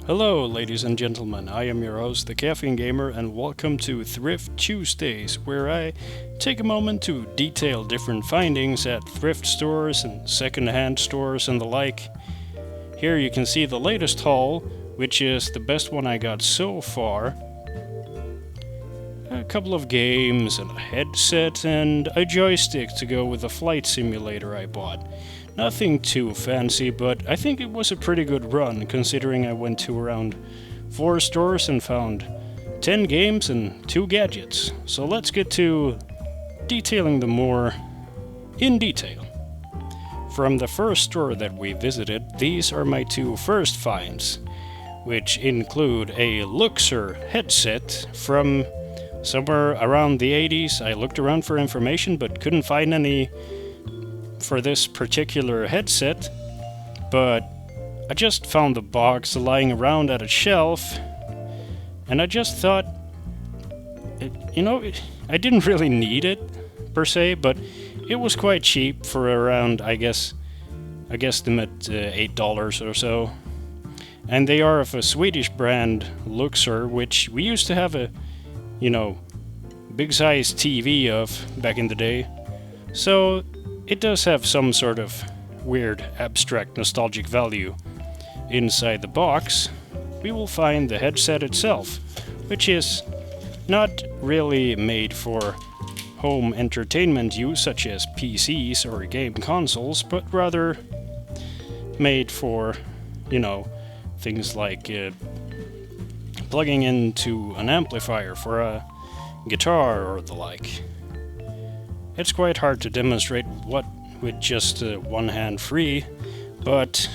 Hello, ladies and gentlemen. I am your host, the Caffeine Gamer, and welcome to Thrift Tuesdays, where I take a moment to detail different findings at thrift stores and second-hand stores and the like. Here you can see the latest haul, which is the best one I got so far. A couple of games and a headset and a joystick to go with the flight simulator I bought. Nothing too fancy, but I think it was a pretty good run, considering I went to around 4 stores and found 10 games and 2 gadgets. So let's get to detailing them more in detail. From the first store that we visited, these are my 2 first finds, which include a Luxor headset from somewhere around the 80s. I looked around for information but couldn't find any for this particular headset, but I just found the box lying around at a shelf, and I just thought, I didn't really need it per se, but it was quite cheap for around, I guess them at $8 or so. And they are of a Swedish brand, Luxor, which we used to have a, big size TV of back in the day. So it does have some sort of weird, abstract, nostalgic value. Inside the box, we will find the headset itself, which is not really made for home entertainment use, such as PCs or game consoles, but rather made for, things like plugging into an amplifier for a guitar or the like. It's quite hard to demonstrate what with just one hand free, but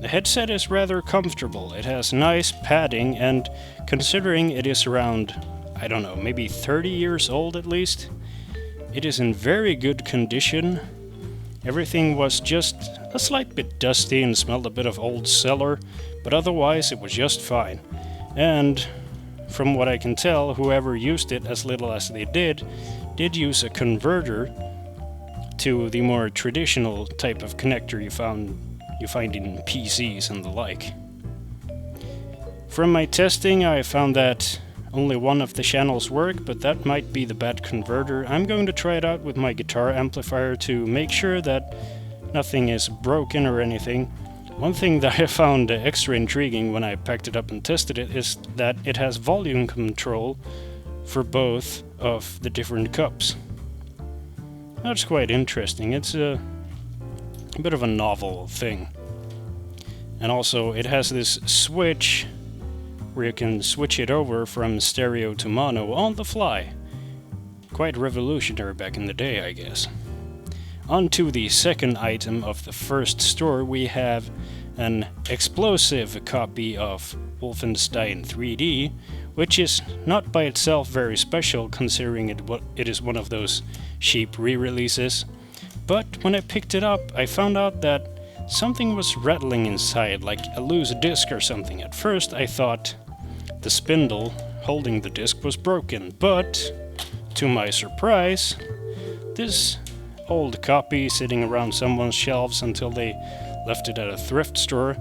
the headset is rather comfortable. It has nice padding, and considering it is around, maybe 30 years old at least, it is in very good condition. Everything was just a slight bit dusty and smelled a bit of old cellar, but otherwise it was just fine. And from what I can tell, whoever used it as little as they did use a converter to the more traditional type of connector you find in PCs and the like. From my testing, I found that only one of the channels work, but that might be the bad converter. I'm going to try it out with my guitar amplifier to make sure that nothing is broken or anything. One thing that I found extra intriguing when I packed it up and tested it is that it has volume control for both of the different cups. That's quite interesting. It's a bit of a novel thing. And also it has this switch where you can switch it over from stereo to mono on the fly. Quite revolutionary back in the day, I guess. On to the second item of the first store, we have an explosive copy of Wolfenstein 3D, which is not by itself very special considering it is one of those cheap re-releases. But when I picked it up, I found out that something was rattling inside, like a loose disc or something. At first I thought the spindle holding the disc was broken, but to my surprise, this old copy sitting around someone's shelves until they left it at a thrift store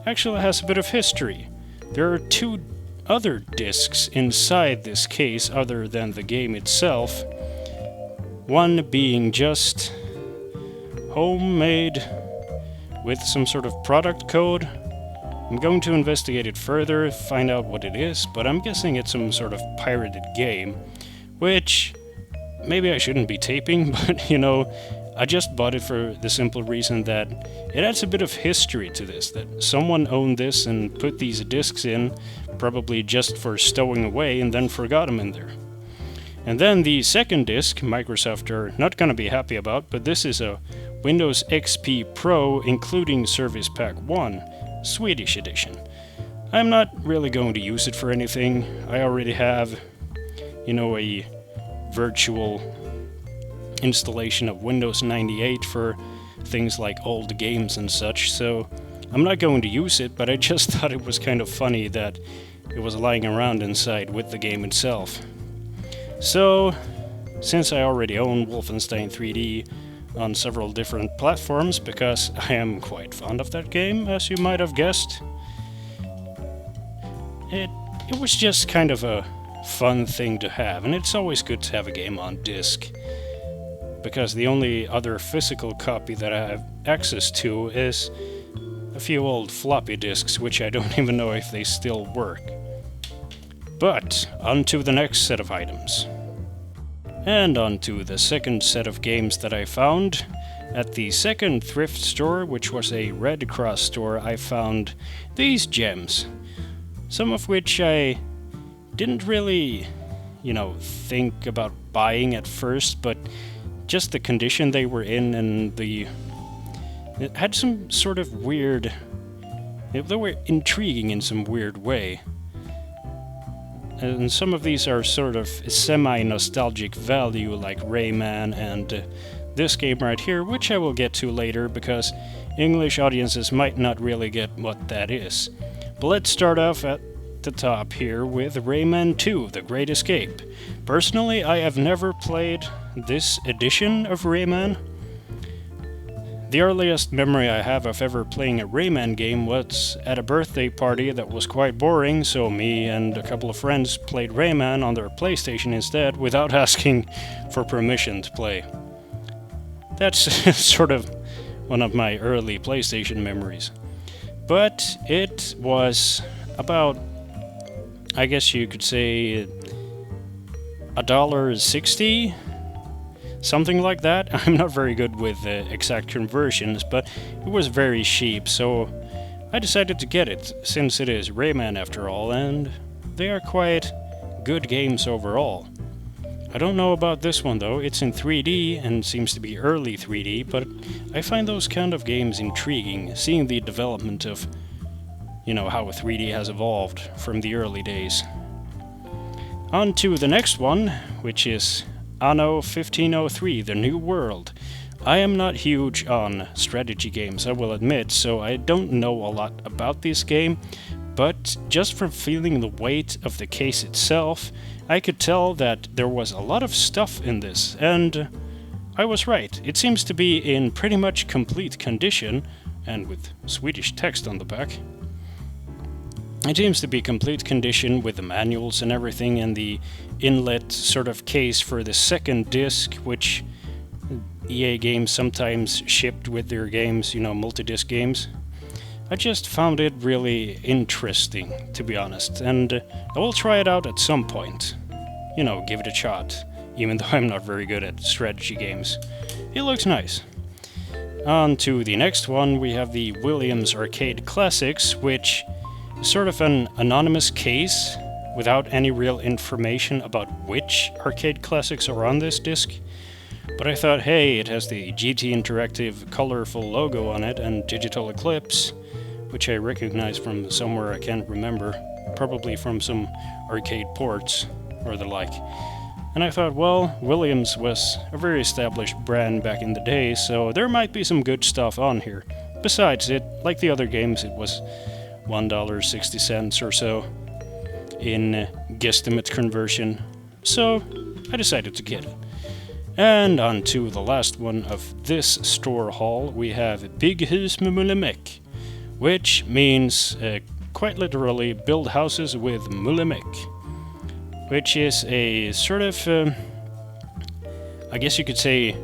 actually has a bit of history. There are 2 other discs inside this case other than the game itself, one being just homemade with some sort of product code. I'm going to investigate it further, find out what it is, but I'm guessing it's some sort of pirated game, which maybe I shouldn't be taping, but I just bought it for the simple reason that it adds a bit of history to this, that someone owned this and put these discs in, probably just for stowing away, and then forgot them in there. And then the second disc, Microsoft are not going to be happy about, but this is a Windows XP Pro including Service Pack 1, Swedish edition. I'm not really going to use it for anything. I already have, a virtual installation of Windows 98 for things like old games and such, so I'm not going to use it, but I just thought it was kind of funny that it was lying around inside with the game itself. So, since I already own Wolfenstein 3D, on several different platforms because I am quite fond of that game, as you might have guessed. It was just kind of a fun thing to have, and it's always good to have a game on disc, because the only other physical copy that I have access to is a few old floppy disks, which I don't even know if they still work. But on to the next set of items. And on to the second set of games that I found. At the second thrift store, which was a Red Cross store, I found these gems. Some of which I didn't really, think about buying at first, but just the condition they were in and it had some sort of weird... They were intriguing in some weird way. And some of these are sort of semi-nostalgic value, like Rayman and this game right here, which I will get to later, because English audiences might not really get what that is. But let's start off at the top here with Rayman 2, The Great Escape. Personally, I have never played this edition of Rayman. The earliest memory I have of ever playing a Rayman game was at a birthday party that was quite boring, so me and a couple of friends played Rayman on their PlayStation instead without asking for permission to play. That's sort of one of my early PlayStation memories. But it was about, I guess you could say, $1.60? Something like that. I'm not very good with exact conversions, but it was very cheap, so I decided to get it, since it is Rayman after all, and they are quite good games overall. I don't know about this one though. It's in 3D and seems to be early 3D, but I find those kind of games intriguing, seeing the development of, how 3D has evolved from the early days. On to the next one, which is Anno 1503, The New World. I am not huge on strategy games, I will admit, so I don't know a lot about this game, but just from feeling the weight of the case itself, I could tell that there was a lot of stuff in this, and I was right. It seems to be in pretty much complete condition, and with Swedish text on the back. It seems to be complete condition with the manuals and everything, and the inlet sort of case for the second disc, which EA games sometimes shipped with their games, multi-disc games. I just found it really interesting, to be honest, and I will try it out at some point. Give it a shot, even though I'm not very good at strategy games. It looks nice. On to the next one, we have the Williams Arcade Classics, which is sort of an anonymous case without any real information about which arcade classics are on this disc. But I thought, hey, it has the GT Interactive colorful logo on it and Digital Eclipse, which I recognize from somewhere I can't remember, probably from some arcade ports or the like. And I thought, well, Williams was a very established brand back in the day, so there might be some good stuff on here. Besides, like the other games, it was $1.60 or so in guesstimate conversion, so I decided to get it. And on to the last one of this store haul, we have Big Hus med Mullemek, which means quite literally build houses with Mullemek, which is a sort of, I guess you could say,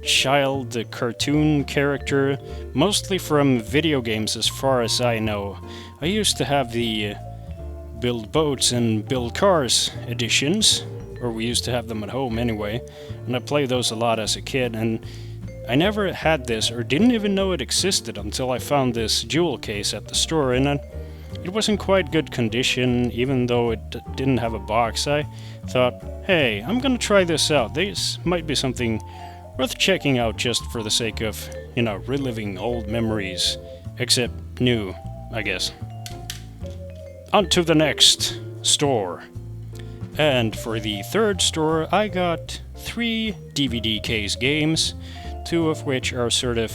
child cartoon character, mostly from video games as far as I know. I used to have the Build Boats and Build Cars editions, or we used to have them at home anyway, and I played those a lot as a kid, and I never had this or didn't even know it existed until I found this jewel case at the store, and it was in quite good condition. Even though it didn't have a box, I thought, hey, I'm gonna try this out. This might be something worth checking out just for the sake of, reliving old memories, except new, I guess. On to the next store. And for the third store, I got 3 DVD case games, 2 of which are sort of,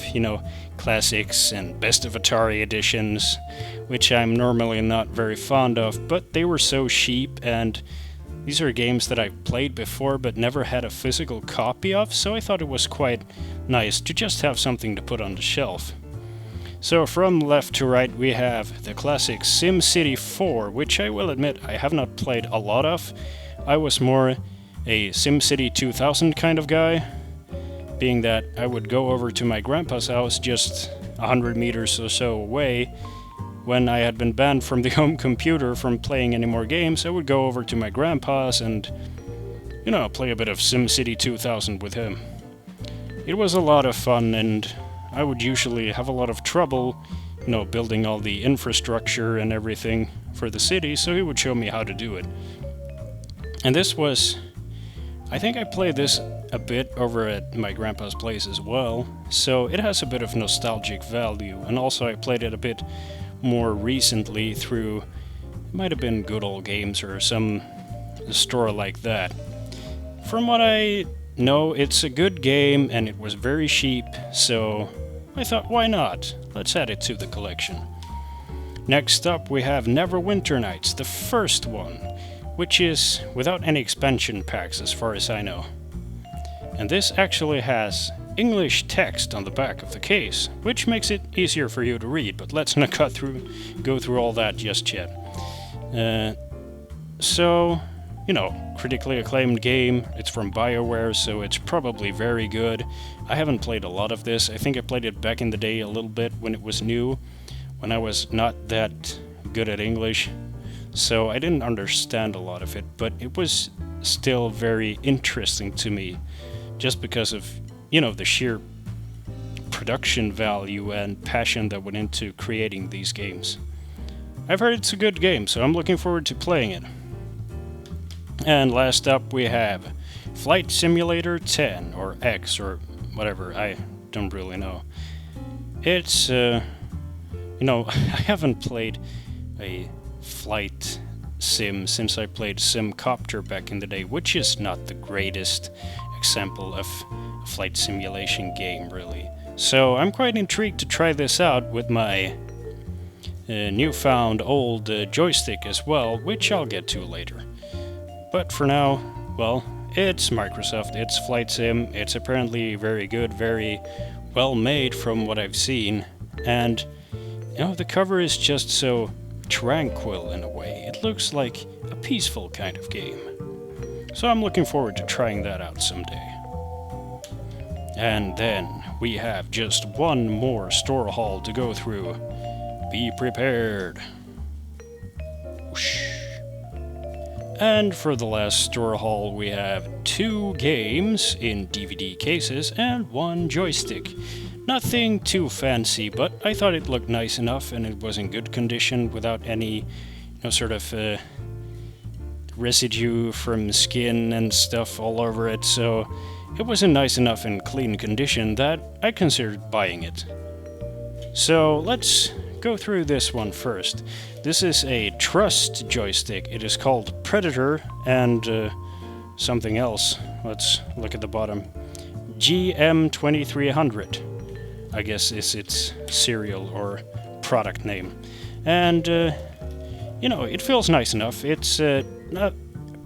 classics and best of Atari editions, which I'm normally not very fond of, but they were so cheap and these are games that I've played before but never had a physical copy of, so I thought it was quite nice to just have something to put on the shelf. So from left to right we have the classic SimCity 4, which I will admit I have not played a lot of. I was more a SimCity 2000 kind of guy, being that I would go over to my grandpa's house just 100 meters or so away. When I had been banned from the home computer from playing any more games, I would go over to my grandpa's and, play a bit of SimCity 2000 with him. It was a lot of fun, and I would usually have a lot of trouble, building all the infrastructure and everything for the city, so he would show me how to do it. And I think I played this a bit over at my grandpa's place as well, so it has a bit of nostalgic value, and also I played it a bit more recently through, it might have been Good Old Games or some store like that. From what I know, it's a good game and it was very cheap, so I thought, why not? Let's add it to the collection. Next up we have Neverwinter Nights, the first one, which is without any expansion packs as far as I know. And this actually has English text on the back of the case, which makes it easier for you to read, but let's not go through all that just yet. Critically acclaimed game. It's from BioWare, so it's probably very good. I haven't played a lot of this. I think I played it back in the day a little bit when it was new, when I was not that good at English, so I didn't understand a lot of it, but it was still very interesting to me, just because of the sheer production value and passion that went into creating these games. I've heard it's a good game, so I'm looking forward to playing it. And last up we have Flight Simulator 10, or X, or whatever, I don't really know. It's, I haven't played a flight sim since I played Simcopter back in the day, which is not the greatest example of a flight simulation game, really. So I'm quite intrigued to try this out with my newfound old joystick as well, which I'll get to later. But for now, well, it's Microsoft, it's Flight Sim, it's apparently very good, very well made from what I've seen, and the cover is just so tranquil in a way. It looks like a peaceful kind of game. So I'm looking forward to trying that out someday. And then we have just one more store haul to go through. Be prepared. Whoosh. And for the last store haul we have 2 games in DVD cases and 1 joystick. Nothing too fancy, but I thought it looked nice enough and it was in good condition without any residue from skin and stuff all over it, so it was in nice enough and clean condition that I considered buying it. So let's go through this one first. This is a Trust joystick. It is called Predator and something else. Let's look at the bottom. GM2300, I guess is its serial or product name. And, it feels nice enough. It's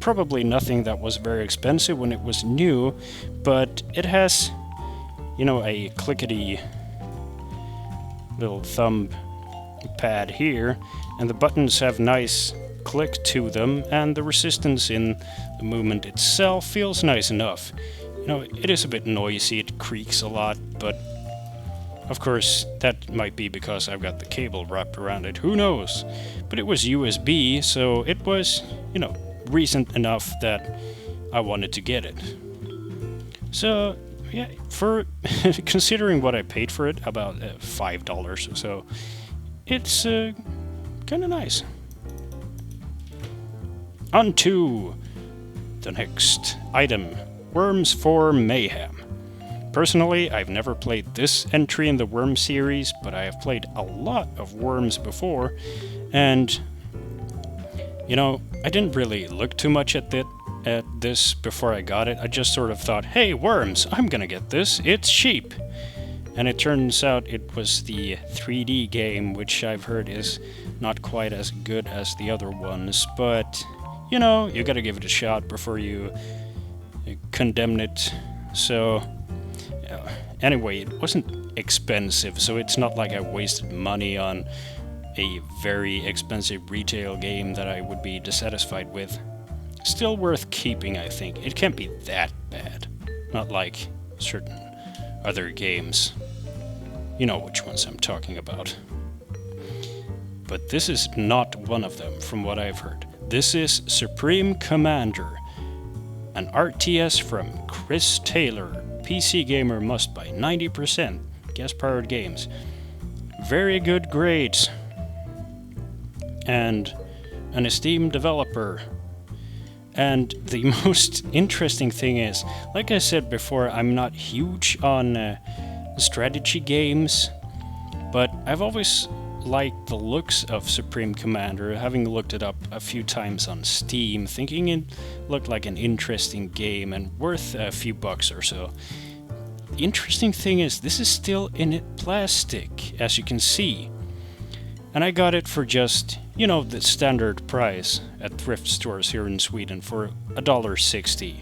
probably nothing that was very expensive when it was new, but it has, a clickety little thumb pad here, and the buttons have nice click to them, and the resistance in the movement itself feels nice enough. It is a bit noisy, it creaks a lot, but of course that might be because I've got the cable wrapped around it, who knows? But it was USB, so it was, recent enough that I wanted to get it. So, yeah, for considering what I paid for it, about $5 or so, it's kind of nice. On to the next item, Worms for Mayhem. Personally, I've never played this entry in the Worms series, but I have played a lot of Worms before, and I didn't really look too much at this before I got it. I just sort of thought, hey, Worms, I'm gonna get this, it's cheap. And it turns out it was the 3D game, which I've heard is not quite as good as the other ones, but, you know, you gotta give it a shot before you condemn it. So, anyway, it wasn't expensive, so it's not like I wasted money on a very expensive retail game that I would be dissatisfied with. Still worth keeping, I think. It can't be that bad. Not like certain other games. You know which ones I'm talking about. But this is not one of them, from what I've heard. This is Supreme Commander, an RTS from Chris Taylor. PC gamer must buy 90%. Gas-powered games. Very good grades. And an esteemed developer. And the most interesting thing is, like I said before, I'm not huge on strategy games, but I've always liked the looks of Supreme Commander, having looked it up a few times on Steam, thinking it looked like an interesting game and worth a few bucks or so. The interesting thing is, this is still in plastic, as you can see. And I got it for just, you know, the standard price at thrift stores here in Sweden for $1.60.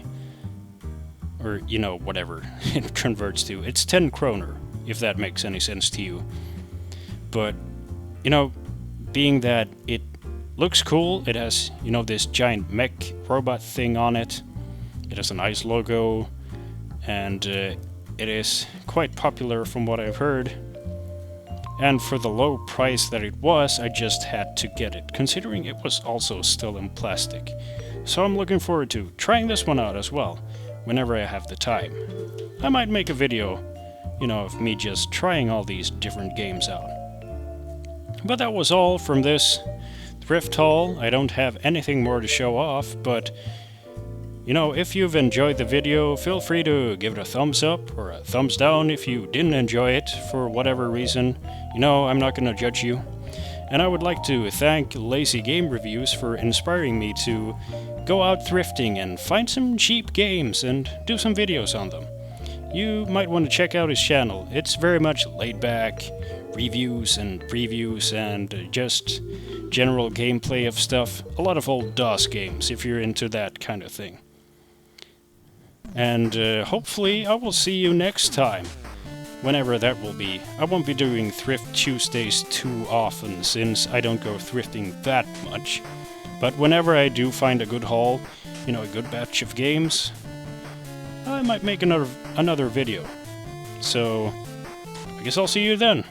Or, you know, whatever it converts to. It's 10 kroner, if that makes any sense to you. But, you know, being that it looks cool, it has, you know, this giant mech robot thing on it. It has a nice logo, and it is quite popular from what I've heard. And for the low price that it was, I just had to get it, considering it was also still in plastic. So I'm looking forward to trying this one out as well, whenever I have the time. I might make a video, you know, of me just trying all these different games out. But that was all from this thrift haul. I don't have anything more to show off, but you know, if you've enjoyed the video, feel free to give it a thumbs up or a thumbs down if you didn't enjoy it for whatever reason. You know, I'm not gonna judge you. And I would like to thank Lazy Game Reviews for inspiring me to go out thrifting and find some cheap games and do some videos on them. You might want to check out his channel. It's very much laid back, reviews and previews and just general gameplay of stuff. A lot of old DOS games, if you're into that kind of thing. And hopefully I will see you next time, whenever that will be. I won't be doing Thrift Tuesdays too often, since I don't go thrifting that much. But whenever I do find a good haul, you know, a good batch of games, I might make another video. So, I guess I'll see you then.